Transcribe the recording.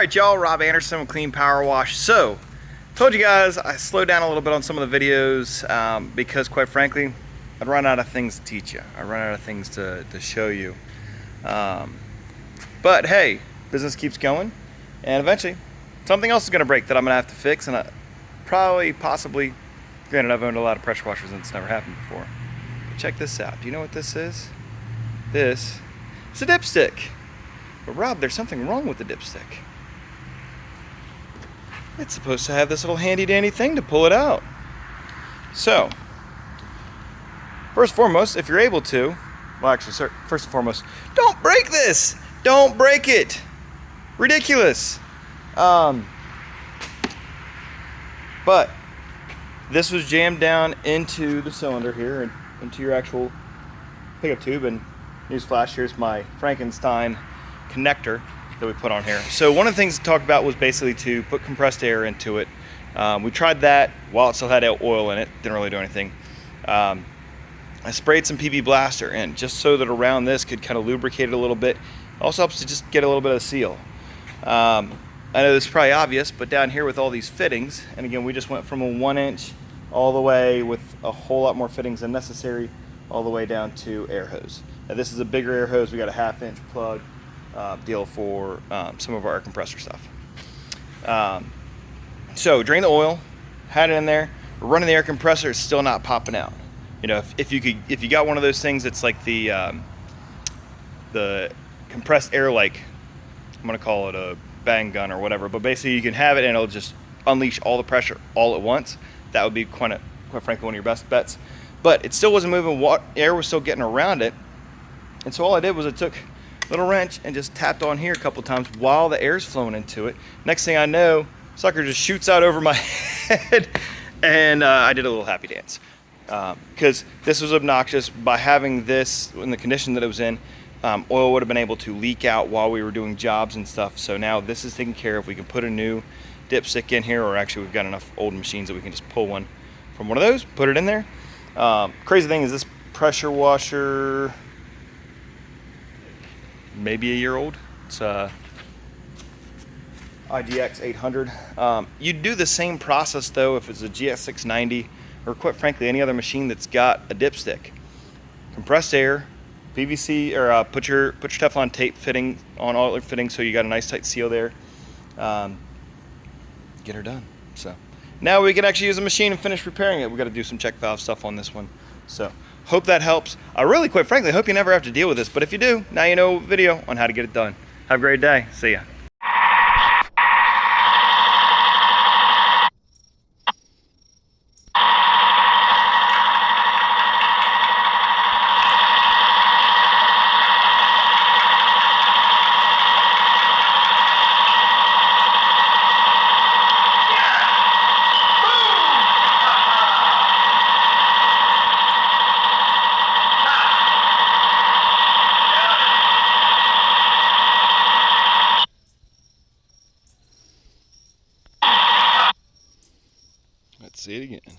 Alright y'all, Rob Anderson with Clean Power Wash. So, told you guys I slowed down a little bit on some of the videos because quite frankly, I'd run out of things to teach you. I run out of things to show you. But hey, business keeps going and eventually something else is going to break that I'm going to have to fix, and possibly, granted I've owned a lot of pressure washers and it's never happened before. But check this out. Do you know what this is? This is a dipstick. But Rob, there's something wrong with the dipstick. It's supposed to have this little handy dandy thing to pull it out. So, first and foremost, if you're able to, well actually, first and foremost, don't break this! Don't break it! Ridiculous! But, this was jammed down into the cylinder here, and into your actual pickup tube, and newsflash, here's my Frankenstein connector that we put on here. So one of the things to talk about was basically to put compressed air into it. We tried that while it still had oil in it. Didn't really do anything. I sprayed some PB Blaster in just so that around this could kind of lubricate it a little bit. It also helps to just get a little bit of seal. I know this is probably obvious, but down here with all these fittings, and again we just went from a 1-inch all the way with a whole lot more fittings than necessary all the way down to air hose. Now this is a bigger air hose. We got a 1/2-inch plug deal for some of our air compressor stuff. So drain the oil, had it in there. We're running the air compressor, it's still not popping out. You know, if you got one of those things that's like the compressed air, like I'm gonna call it a bang gun or whatever, but basically you can have it and it'll just unleash all the pressure all at once. That would be quite frankly one of your best bets. But it still wasn't moving. Air was still getting around it, and so all I did was I took little wrench and just tapped on here a couple times while the air's flowing into it. Next thing I know, sucker just shoots out over my head, and I did a little happy dance because this was obnoxious. By having this in the condition that it was in, oil would have been able to leak out while we were doing jobs and stuff. So now this is taken care of. We can put a new dipstick in here, or actually we've got enough old machines that we can just pull one from one of those, put it in there. Crazy thing is this pressure washer, maybe a year old. It's GX800. You'd do the same process though if it's a GX690 or quite frankly any other machine that's got a dipstick. Compressed air, PVC, or put your Teflon tape fitting on all your fittings so you got a nice tight seal there. Get her done. So now we can actually use the machine and finish repairing it. We got to do some check valve stuff on this one. So hope that helps. I really, quite frankly, hope you never have to deal with this, but if you do, now you know a video on how to get it done. Have a great day. See ya. Let's see it again.